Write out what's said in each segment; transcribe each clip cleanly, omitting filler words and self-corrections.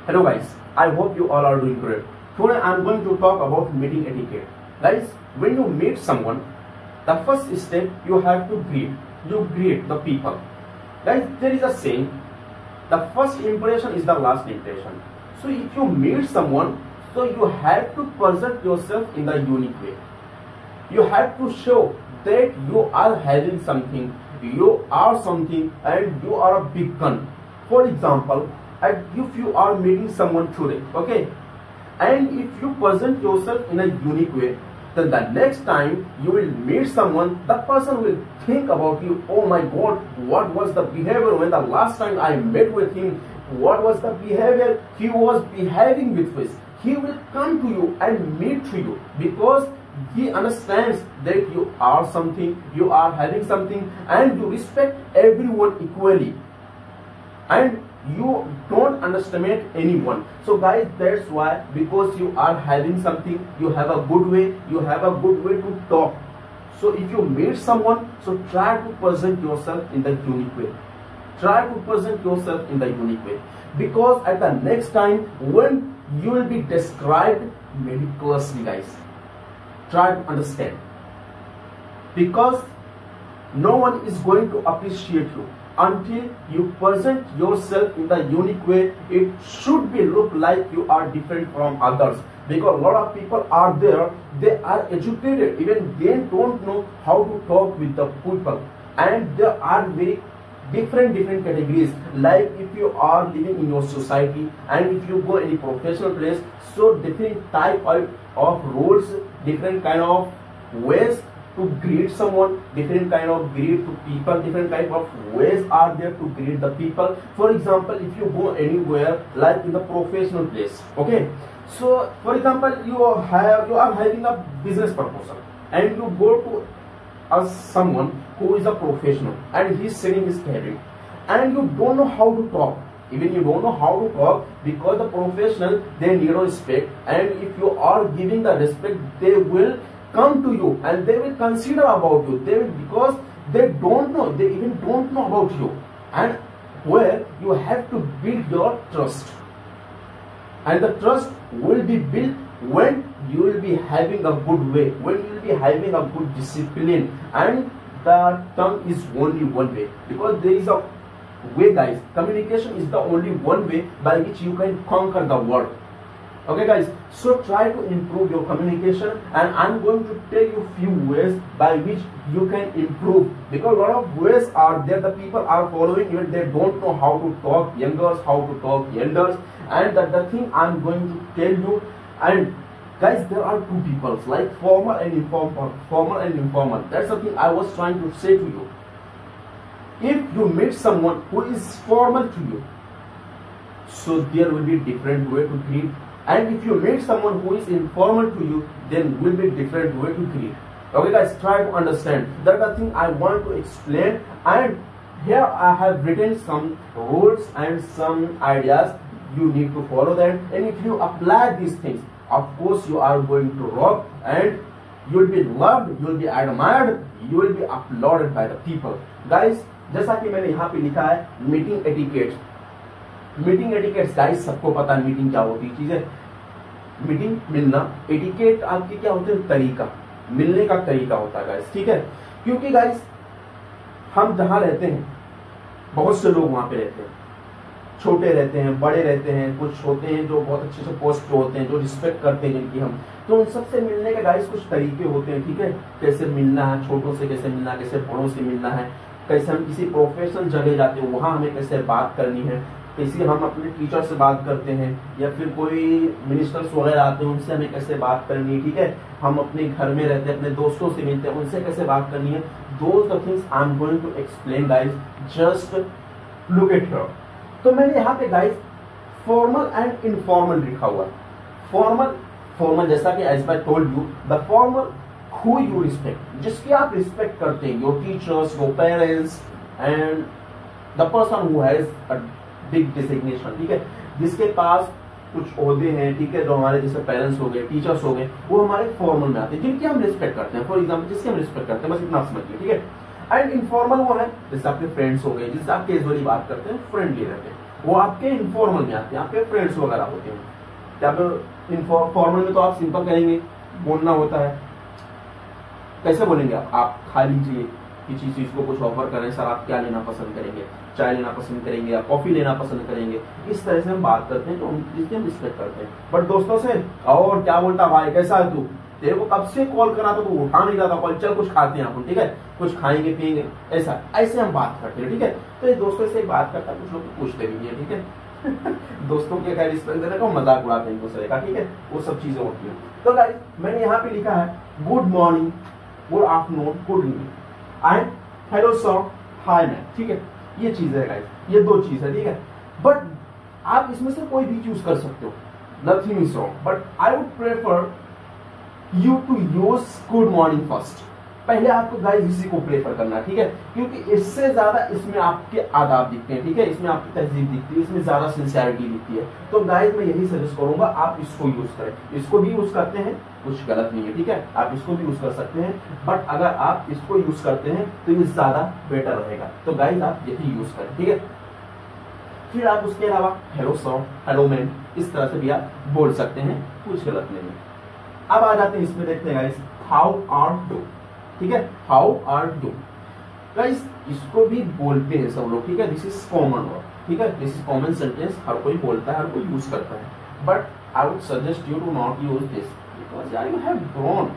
Hello guys, I hope you all are doing great. Today I am going to talk about meeting etiquette. Guys, when you meet someone, the first step you have to greet. You greet the people. Guys, there is a saying, the first impression is the last impression. So if you meet someone, so you have to present yourself in the unique way. You have to show that you are having something, you are something, and you are a big gun. For example, if you are meeting someone today, okay, and if you present yourself in a unique way, then the next time you will meet someone, the person will think about you. Oh my God, what was the behavior when the last time I met with him? What was the behavior he was behaving with us? He will come to you and meet to you because he understands that you are something, you are having something, and you respect everyone equally, and you don't underestimate anyone. So guys, that's why, because you are having something, you have a good way, you have a good way to talk. So if you meet someone, so try to present yourself in the unique way. Try to present yourself in the unique way, because at the next time when you will be described meticulously, guys, try to understand, because no one is going to appreciate you until you present yourself in the unique way. It should be look like you are different from others, because a lot of people are there, they are educated, even they don't know how to talk with the people, and there are very different categories. Like if you are living in your society and if you go any professional place, so different type of rules, different kind of ways to greet someone, different kind of greet to people, different type of ways are there to greet the people. For example, if you go anywhere like in the professional place, okay, so for example you are having a business proposal and you go to someone who is a professional and he's selling his cabin, and you don't know how to talk. Even you don't know how to talk, because the professional, they need respect, and if you are giving the respect, they will come to you and they will consider about you. They will, because they don't know, they even don't know about you, and where you have to build your trust, and the trust will be built when you will be having a good way, when you will be having a good discipline, and the tongue is only one way, because there is a way, guys. Communication is the only one way by which you can conquer the world. Okay guys, so try to improve your communication, and I'm going to tell you few ways by which you can improve, because a lot of ways are there, the people are following, even they don't know how to talk youngers, how to talk elders, and the thing I'm going to tell you. And guys, there are two peoples, like formal and informal. That's the thing I was trying to say to you. If you meet someone who is formal to you, so there will be different way to greet, and if you meet someone who is informal to you, then will be different way to greet. Okay guys, try to understand. That's the thing I want to explain, and here I have written some rules and some ideas. You need to follow them, and if you apply these things, of course you are going to rock, and you will be loved, you will be admired, you will be applauded by the people. Guys, जैसा कि मैंने यहाँ पे लिखा है meeting etiquette. Meeting etiquettes guys, सबको पता है मीटिंग क्या होती है। चीजें मीटिंग, मिलना, एटिकेट आपके क्या होते हैं, तरीका, मिलने का तरीका होता है गाइस, ठीक है। क्योंकि गाइस हम जहाँ रहते हैं, बहुत से लोग वहां पे रहते हैं, छोटे रहते हैं, बड़े रहते हैं, कुछ होते हैं जो बहुत अच्छे से पोस्ट पे होते हैं, जो रिस्पेक्ट करते हैं जिनकी हम, तो उन सबसे मिलने के गाइस कुछ तरीके होते हैं, ठीक है। कैसे मिलना है, छोटों से कैसे मिलना है, कैसे बड़ों से मिलना है, कैसे हम किसी प्रोफेशनल जगह जाते हैं वहां हमें कैसे बात करनी है, कैसे हम अपने टीचर से बात करते हैं, या फिर कोई मिनिस्टर्स वगैरह आते हैं उनसे हमें कैसे बात करनी है, ठीक है। हम अपने घर में रहते हैं, अपने दोस्तों से मिलते हैं, उनसे कैसे बात करनी है। Those the things I am going to explain guys, just look at here. तो मैंने यहाँ पे गाइस फॉर्मल एंड इनफॉर्मल लिखा हुआ है। फॉर्मल जैसा कि as I told you, the formal who you respect, जिसकी आप रिस्पेक्ट करते हैं, your teachers, your parents, and the person who has a big designation, ठीक है, जिसके पास कुछ ओहदे हैं, ठीक है, जो हमारे जैसे पेरेंट्स हो गए, टीचर्स हो गए, वो हमारे फॉर्मल में आते हैं, जिनकी हम रिस्पेक्ट करते हैं। फॉर एग्जाम्पल, जिसकी हम रिस्पेक्ट करते हैं, बस इतना समझिए, ठीक है। एंड इनफॉर्मल वो है जैसे आपके फ्रेंड्स हो गए, जिससे आप कैजुअली बात करते हैं, फ्रेंडली रहते हैं। वो आपके इनफॉर्मल में आते हैं, आपके फ्रेंड्स वगैरह होते हैं। क्या फॉर्मल में तो आप सिंपल करेंगे, बोलना होता है। कैसे बोलेंगे आप खा लीजिए, किसी चीज को कुछ ऑफर करें, सर आप क्या लेना पसंद करेंगे, चाय लेना पसंद करेंगे या कॉफी लेना पसंद करेंगे। इस तरह से हम बात करते हैं, तो जिसकी हम रिस्पेक्ट करते हैं। बट दोस्तों से और क्या बोलता भाई, कैसा है तू, तेरे को कब से कॉल करा था, तू उठा नहीं रहा था कॉल, चल कुछ खाते हैं अपन, ठीक है, कुछ खाएंगे पिएंगे, ऐसा ऐसे हम बात करते हैं, ठीक है। तो ये दोस्तों से बात करता है, कुछ लोग पूछते भी नहीं है, ठीक है। दोस्तों के खैर रिस्पेक्ट देने का मजाक उड़ाते हैं एक दूसरे का, ठीक है, वो सब चीजें होती है। तो गाइस मैंने यहाँ पे लिखा है good morning, good afternoon, good evening and hello sir, hi ma'am, ठीक है। ये चीज है गाइस, ये दो चीज है, ठीक है। बट आप इसमें से कोई भी चूज कर सकते हो, nothing is wrong, but I would prefer you to use good morning first. पहले आपको गाइस इसी को प्रेफर करना है, ठीक है, क्योंकि इससे ज्यादा इसमें आपके आदाब दिखते हैं, ठीक है, इसमें आपकी तहजीब दिखती है, इसमें ज्यादा सिंसियरिटी दिखती है। तो गाइस मैं यही सजेस्ट करूंगा, आप इसको यूज करें। इसको भी यूज करते हैं, कुछ गलत नहीं है, ठीक है, आप इसको भी यूज कर सकते हैं, बट अगर आप इसको यूज करते हैं तो ये ज्यादा बेटर रहेगा। तो गाइस आप यही यूज करें, ठीक है। फिर आप उसके अलावा हेलो सर, हेलो मैम, इस तरह से भी आप बोल सकते हैं, कुछ गलत नहीं है। अब आ जाते हैं इसमें, देखते हैं गाइस हाउ आर डू, ठीक है, हाउ आर डू। गाइस इसको भी बोलते हैं सब लोग, ठीक है, दिस इज कॉमन वर्ड, ठीक है, दिस इज कॉमन सेंटेंस, हर कोई बोलता है, हर कोई यूज करता है। But I would suggest you to not use this, because यार यू हैव ग्रोन,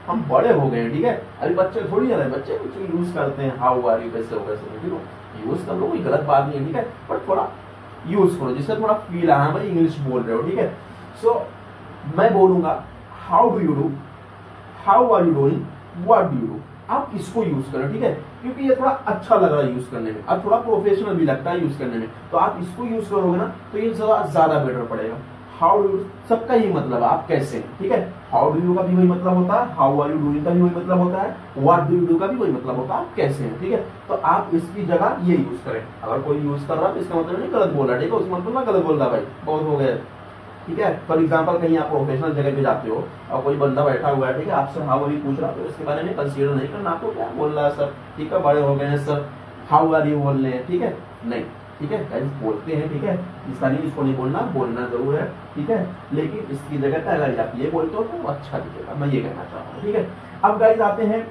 हम बड़े हो गए हैं, ठीक है। अभी बच्चे थोड़ी है, बच्चे कुछ यूज करते हैं, हाउ आर यू, कैसे हो, कैसे, ठीक है, यूज कर लो, कोई गलत बात नहीं है, ठीक है, बट थोड़ा यूज करो जिससे थोड़ा फील आया भाई इंग्लिश बोल रहे हो, ठीक है। सो मैं बोलूंगा how do you do, how are you doing, what do you do. आप इसको यूज करें, ठीक है, क्योंकि ये थोड़ा अच्छा लग रहा है यूज करने में, और थोड़ा प्रोफेशनल भी लगता है यूज करने में। तो आप इसको यूज करोगे ना तो ये ज्यादा बेटर पड़ेगा। हाउ डू, सबका ही मतलब आप कैसे हैं, ठीक है। हाउ डू यू का भी वही मतलब होता है, हाउ आर यू डूइंग का भी वही मतलब होता है, व्हाट डू यू डू का भी वही मतलब होता है, आप कैसे हैं, ठीक है। तो आप इसकी जगह ये यूज करें। अगर कोई यूज कर रहा है तो इसका मतलब नहीं गलत बोल रहा है, ठीक है, उसका मतलब ना गलत बोल रहा भाई, बहुत हो गया, ठीक है। फॉर एग्जाम्पल कहीं आप प्रोफेशनल जगह पे जाते हो और कोई बंदा बैठा हुआ है, ठीक है, आपसे हाउ आर यू पूछ रहा है, तो इसके बारे में कंसीडर नहीं करना, आपको क्या बोल रहा है सर, ठीक है, बड़े हो गए हैं सर, हाउ आर यू बोल रहे हैं, ठीक है, नहीं, ठीक है, गाइस बोलते हैं, ठीक है, इसका नहीं, इसको नहीं बोलना, बोलना जरूर है, ठीक है, लेकिन इसकी जगह पर अगर आप ये बोलते हो तो अच्छा दिखेगा, मैं ये कहना चाहता हूँ, ठीक है। अब गाइस आते हैं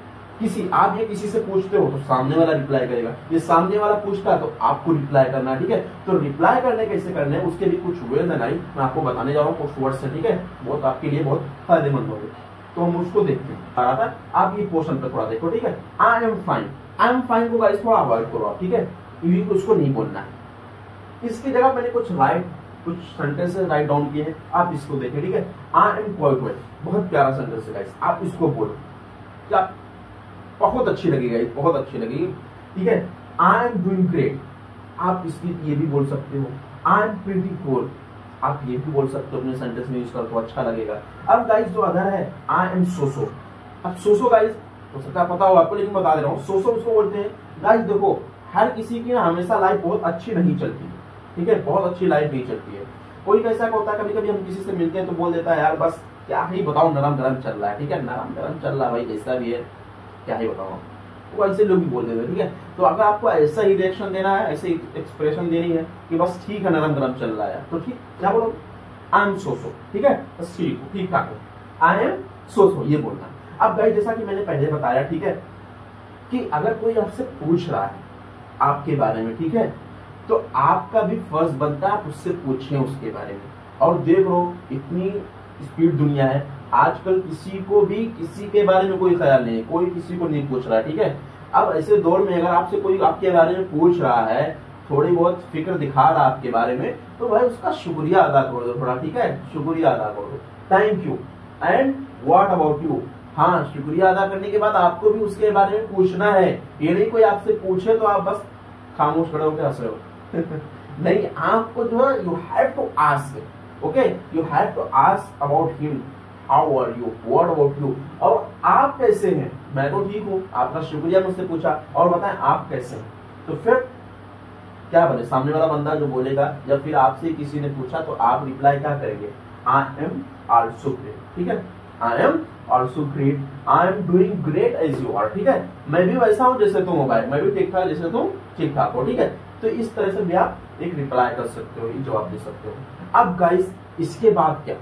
आप ये किसी से पूछते हो तो सामने वाला रिप्लाई करेगा, ये सामने वाला पूछता है तो आपको रिप्लाई करना है, ठीक है। तो रिप्लाई करने कैसे करने हैं उसके लिए कुछ वेज है, मैं आपको बताने जा रहा हूँ, कुछ वर्ड्स है, ठीक है, बहुत आपके लिए बहुत फायदेमंद होंगे। तो हम उसको देखते हैं, आप ये पोर्शन पे थोड़ा देखो, ठीक है। I am fine, I am fine को गाइस थोड़ा अवॉइड करो आप, ठीक है, उसको नहीं बोलना है। इसकी जगह मैंने कुछ सेंटेंसेस राइट डाउन किए हैं, आप इसको देखें, ठीक है। आई एम क्वाइट वेल, बहुत प्यारा सेंटेंस है गाइस, आप इसको बोलो, क्या बहुत अच्छी लगेगी, बहुत अच्छी लगेगी, ठीक है। आई एम डूइंग ग्रेट, आप इसकी ये भी बोल सकते हो। आई एम प्रीटी कूल, आप ये भी बोल सकते हो, अपने सेंटेंस में यूज कर तो अच्छा लगेगा। अब गाइस जो अदर है आई एम सोसो, अब सोसो गाइस हो सकता है पता हो आपको, लेकिन बता दे रहा हूँ, सोसो इसको बोलते हैं। गाइस देखो हर किसी की ना हमेशा लाइफ बहुत अच्छी नहीं चलती है, ठीक है, बहुत अच्छी लाइफ नहीं चलती है। कोई कैसा होता है, कभी कभी हम किसी से मिलते हैं तो बोल देता है यार बस क्या ही बताऊं, नरम गरम चल रहा है, ठीक है, नरम गरम चल रहा है भाई, जैसा भी है क्या ही बताऊं, वो ऐसे लोग भी बोल देते हैं, ठीक है। तो अगर आपको ऐसा ही रिएक्शन देना है, ऐसे एक्सप्रेशन देनी है कि बस ठीक है नरम गरम चल रहा है, तो ठीक क्या बोलो, आई एम सोसो, ठीक है, बस ठीक ठाक है, आई एम सोसो ये बोलना। अब गाइस जैसा कि मैंने पहले बताया, ठीक है, कि अगर कोई आपसे पूछ रहा है आपके बारे में, ठीक है, तो आपका भी फर्ज बनता है आप उससे पूछें उसके बारे में। और देख लो इतनी स्पीड दुनिया है, आजकल किसी को भी किसी के बारे में कोई ख्याल नहीं है, कोई किसी को नहीं पूछ रहा है, ठीक है। अब ऐसे दौर में अगर आपसे कोई आपके बारे में पूछ रहा है, थोड़ी बहुत फिक्र दिखा रहा है आपके बारे में, तो भाई उसका शुक्रिया अदा कर दो थोड़ा, ठीक है, शुक्रिया अदा कर दो, thank you and what about you. हाँ, शुक्रिया अदा करने के बाद आपको भी उसके बारे में पूछना है, ये नहीं कोई आपसे पूछे तो आप बस खामोश खड़े होकर हंस रहे हो नहीं, आपको जो है you have to ask, okay, you have to ask about him, how are you, what about you, और आप कैसे हैं, मैं तो ठीक हूँ, आपका शुक्रिया मुझसे पूछा, और बताएं आप कैसे हैं। तो फिर क्या बोले सामने वाला बंदा जो बोलेगा, जब फिर आपसे किसी ने पूछा तो आप रिप्लाई क्या करेंगे, आई एम आल्सो ग्रेट, ठीक है, I am also great, I am doing great as you are, ठीक है, मैं भी वैसा हूँ जैसे तुम हो भाई, मैं भी ठीक ठाक जैसे तुम ठीक ठाक हो, ठीक है। तो इस तरह से भी आप एक रिप्लाई कर सकते हो, जवाब दे सकते हो। अब गाइस इसके बाद क्या,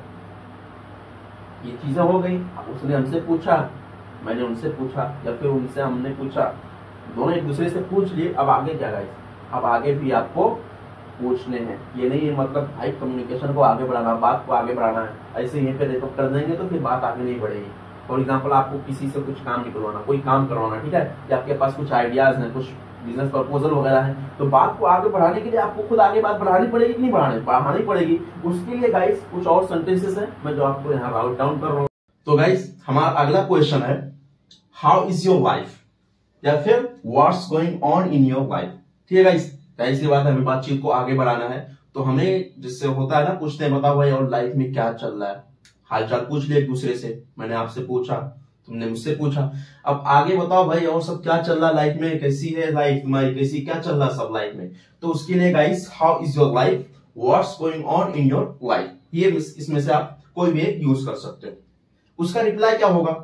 ये चीजें हो गई, उसने हमसे पूछा, मैंने उनसे पूछा, या फिर उनसे हमने पूछा, दोनों एक दूसरे से पूछ लिए। अब आगे क्या गाइस, अब आगे भी आपको पूछने हैं। ये नहीं है मतलब भाई कम्युनिकेशन को आगे बढ़ाना, बात को आगे बढ़ाना है, ऐसे यहीं पे देखो कर देंगे तो फिर बात आगे नहीं बढ़ेगी। फॉर एग्जाम्पल आपको किसी से कुछ काम निकलवाना, कोई काम करवाना, ठीक है, या आपके पास कुछ आइडियाज हैं, कुछ बिजनेस प्रपोजल वगैरह है, तो बात को आगे बढ़ाने के लिए आपको खुद आगे बात बढ़ानी पड़ेगी कि नहीं बढ़ानी पड़ेगी। उसके लिए गाइस कुछ और सेंटेंसेस हैं मैं जो आपको यहाँ राउट डाउन कर रहा हूँ। तो गाइस हमारा अगला क्वेश्चन है हाउ इज योर लाइफ, या फिर what's going on in your life. ठीक है गाइस, जाहिर सी बात है हमें बातचीत को आगे बढ़ाना है, तो हमें जिससे होता है ना, पूछते हैं बताओ भाई और लाइफ में क्या चल रहा है, हालचाल पूछ लिया एक दूसरे से, मैंने आपसे पूछा, तुमने मुझसे पूछा, अब आगे बताओ भाई और सब क्या चल रहा है लाइफ में, कैसी है लाइफ तुम्हारी, कैसी क्या चल रहा है सब लाइफ में। तो उसके लिए guys how is your life, what's going on in your life, ये इसमें से आप कोई भी एक यूज कर सकते हो। उसका रिप्लाई क्या होगा,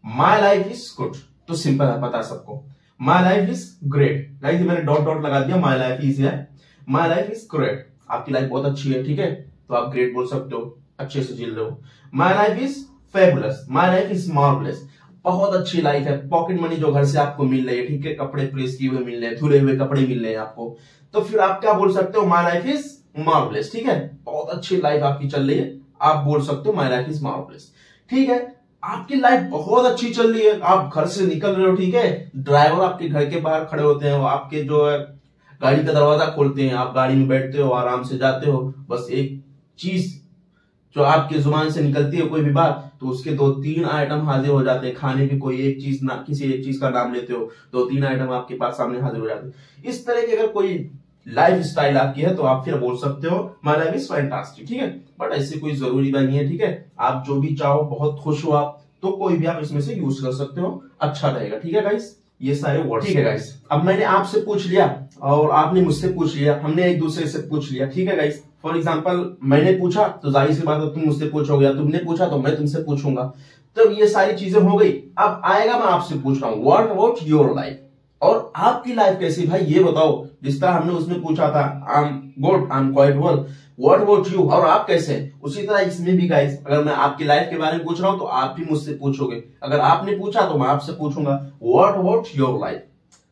माई लाइफ इज गुड, तो सिंपल है पता सबको, माई लाइफ इज ग्रेट। गाइस मैंने डॉट डॉट लगा दिया, माई लाइफ इज है, माई लाइफ इज ग्रेट, आपकी लाइफ बहुत अच्छी है, ठीक है, तो आप ग्रेट बोल सकते हो, अच्छे से जी रहे हो। माई life is fabulous, my life is marvellous, बहुत अच्छी लाइफ है, पॉकेट मनी जो घर से आपको मिल रही है, ठीक है, कपड़े प्रेस किए हुए मिल रहे हैं, धुले हुए कपड़े मिल रहे हैं आपको, तो फिर आप क्या बोल सकते हो, माई लाइफ इज मार्वलस। ठीक है, बहुत अच्छी लाइफ आपकी चल रही है, आप बोल सकते हो माई लाइफ इज मार्वलस। ठीक है, आपकी लाइफ बहुत अच्छी चल रही है, आप घर से निकल रहे हो, ठीक है, ड्राइवर आपके घर के बाहर खड़े होते हैं, आपके जो है गाड़ी का दरवाजा खोलते हैं, आप गाड़ी में बैठते हो, आराम से जाते हो, बस एक चीज जो आपकी जुबान से निकलती है कोई भी बात, तो उसके 2-3 आइटम हाजिर हो जाते हैं, खाने की कोई एक चीज ना, किसी एक चीज का नाम लेते हो, 2-3 आइटम आपके पास सामने हाजिर हो जाते हैं। इस तरह की अगर कोई लाइफ स्टाइल आपकी है तो आप फिर बोल सकते हो माय लाइफ इज फैंटास्टिक। ठीक है, बट ऐसी कोई जरूरी नहीं है, ठीक है, आप जो भी चाहो, बहुत खुश हो आप, तो कोई भी आप इसमें से यूज कर सकते हो, अच्छा रहेगा। ठीक है गाइस, ये सारे वर्ड। ठीक है गाइस, अब मैंने आपसे पूछ लिया और आपने मुझसे पूछ लिया, हमने एक दूसरे से पूछ लिया। ठीक है गाइस, फॉर एग्जाम्पल मैंने पूछा तो जाहिर सी बात है तुम मुझसे पूछोगे, या तुमने पूछा तो मैं तुमसे पूछूंगा, तो ये सारी चीजें हो गई। अब आएगा मैं आपसे पूछ रहा हूँ व्हाट अबाउट योर लाइफ, और आपकी लाइफ कैसी भाई ये बताओ। जिस तरह हमने उसमें पूछा था I am good, I am quite well, what about you, और आप कैसे हैं, उसी तरह इसमें भी गाइस अगर मैं आपकी लाइफ के बारे में पूछ रहा हूं तो आप भी मुझसे पूछोगे, अगर आपने पूछा तो मैं आपसे पूछूंगा what about your life.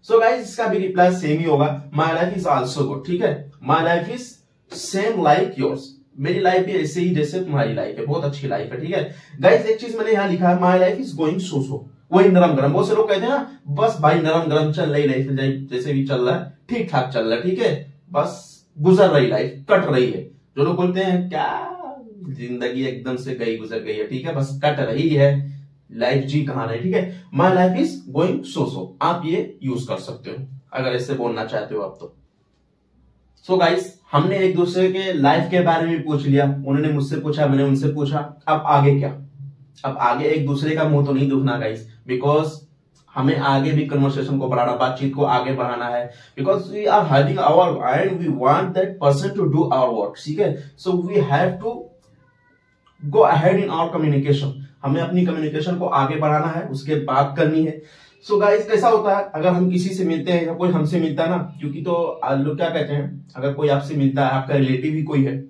So guys इसका भी रिप्लाई सेम ही होगा, my life is also good. ठीक है, my life is same like yours, मेरी लाइफ भी ऐसे ही जैसे तुम्हारी लाइफ है, बहुत अच्छी लाइफ है। ठीक है गाइस, एक चीज मैंने यहाँ लिखा है, my life is going so so, वही नरम गरम, बहुत से लोग कहते हैं ना बस भाई नरम गरम चल रही लाइफ, जैसे भी चल रहा है ठीक ठाक चल रहा है, ठीक है, बस गुजर रही लाइफ, कट रही है। जो लोग बोलते हैं क्या जिंदगी एकदम से गई गुजर गई है, ठीक है, बस कट रही है लाइफ, जी कहां है। ठीक है, my life is going so so, आप ये यूज कर सकते हो अगर ऐसे बोलना चाहते हो आप तो। सो गाइस हमने एक दूसरे के लाइफ के बारे में पूछ लिया, उन्होंने मुझसे पूछा, मैंने उनसे पूछा, अब आगे क्या, अब आगे एक दूसरे का मुंह तो नहीं दुखना गाइस, बिकॉज हमें आगे भी कन्वर्सेशन को बढ़ाना, बातचीत को आगे बढ़ाना है, because we are hiding our end we want that person to do our work. ठीक है, so we have to go ahead in our communication, हमें अपनी कम्युनिकेशन को आगे बढ़ाना है, उसके बात करनी है। सो गाइस कैसा होता है अगर हम किसी से मिलते हैं या कोई हमसे मिलता है ना, क्योंकि तो लोग क्या कहते हैं, अगर कोई आपसे मिलता है, आपका रिलेटिव ही कोई है,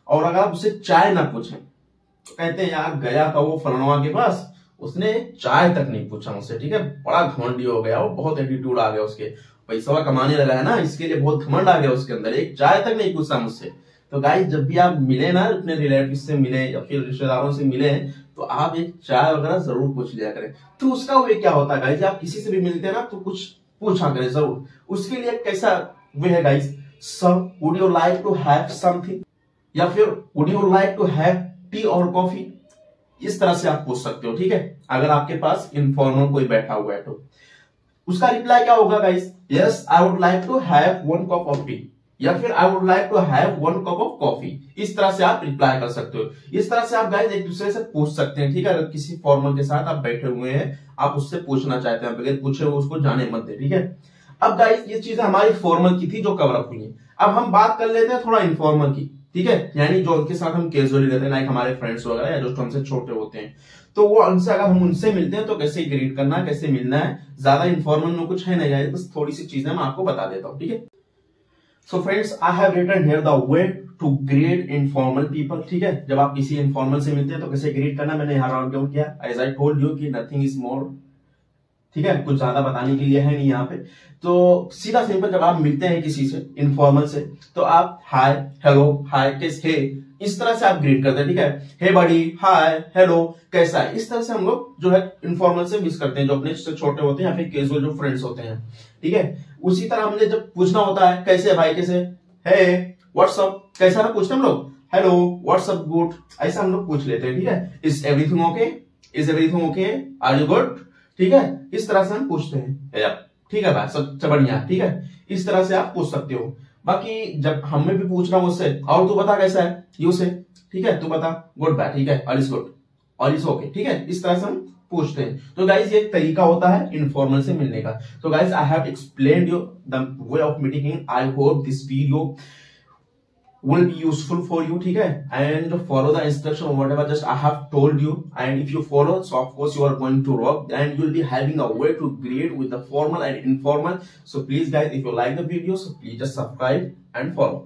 और अगर आप उससे चाय ना पूछें तो कहते हैं यार गया था वो फलनवा के पास, उसने चाय तक नहीं पूछा मुझसे, ठीक है, बड़ा घमंडी हो गया, वो बहुत एटीट्यूड आ गया उसके, पैसा कमाने लगा है ना, इसके लिए बहुत घमंड आ गया उसके अंदर, एक चाय तक नहीं पूछा मुझसे। तो गाइस जब भी आप मिले ना, अपने रिलेटिव से मिले या फिर रिश्तेदारों से मिले, तो आप एक चाय वगैरह जरूर पूछ लिया करें। तो उसका वे क्या होता है गाइस, आप किसी से भी मिलते हैं ना तो कुछ पूछा करें जरूर। उसके लिए कैसा वे है guys, sir would you like to have something, या फिर would you like to have tea और कॉफी, इस तरह से आप पूछ सकते हो। ठीक है, अगर आपके पास इनफॉर्मल कोई बैठा हुआ है तो उसका रिप्लाई क्या होगा guys, yes I would like to have 1 cup of tea, या फिर I would like to have 1 cup of coffee. इस तरह से आप रिप्लाई कर सकते हो, इस तरह से आप गाइस एक दूसरे से पूछ सकते हैं। ठीक है, अगर किसी फॉर्मल के साथ आप बैठे हुए हैं, आप उससे पूछना चाहते हैं, बगैर पूछे हुए उसको जाने मत दे। ठीक है, अब गाइस ये चीजें हमारी फॉर्मल की थी जो कवर अप हुई है। अब हम बात कर लेते हैं थोड़ा इनफॉर्मल की, ठीक है, यानी जो उनके साथ हम कैजुअली रहते हैं, लाइक हमारे फ्रेंड्स वगैरह या जो हमसे छोटे होते हैं, तो वो उनसे अगर हम उनसे मिलते हैं तो कैसे ग्रीट करना है, कैसे मिलना है, ज्यादा इनफॉर्मल में कुछ है नहीं, बस थोड़ी सी चीजें मैं आपको बता देता हूँ। ठीक है, so friends, I have written here the way to greet informal people. ठीक है, जब आप किसी इनफॉर्मल से मिलते हैं तो कैसे ग्रेड करना मैंने यहाँ राउंड डाउन किया। एज आई टोल्ड यू कि नथिंग इज मोर, ठीक है, कुछ ज्यादा बताने के लिए है नहीं यहाँ पे। तो सीधा सिंपल जब आप मिलते हैं किसी से इनफॉर्मल से, तो आप हाय, हेलो, हाय, कैसे, हे, इस तरह से आप ग्रीट करते हैं। ठीक है, हे बड़ी, हाय, हेलो, कैसा है, इस तरह से हम लोग जो है इनफॉर्मल से मिस करते हैं, जो अपने से छोटे होते हैं या फिर कैजुअल जो फ्रेंड्स होते हैं। ठीक है, उसी तरह हमने जब पूछना होता है कैसे है भाई, कैसे, हे, व्हाट्सअप, कैसा ना पूछते हम लोग, हेलो, व्हाट्सअप, गुड, ऐसा हम लोग पूछ लेते हैं। ठीक है, is everything okay, is everything okay, are you good, ठीक है, इस तरह से हम पूछते हैं। ठीक है भाई, सब बढ़िया, ठीक है, इस तरह से आप पूछ सकते हो। बाकी जब हमें भी पूछना हो उससे, और तू बता कैसा है, यू से, ठीक है, तू बता, गुड बाय, ठीक है, all is good, all is okay, ठीक है, इस तरह से हम पूछते हैं। तो गाइस ये एक तरीका होता है इनफॉर्मल से मिलने का। तो guys I have explained you the way of meeting. I hope this video will be useful for you, ठीक है, and follow the instruction or whatever just I have told you, and if you follow, so of course you are going to rock and you will be having a way to grade with the formal and informal. So please guys, if you like the video, so please just subscribe and follow.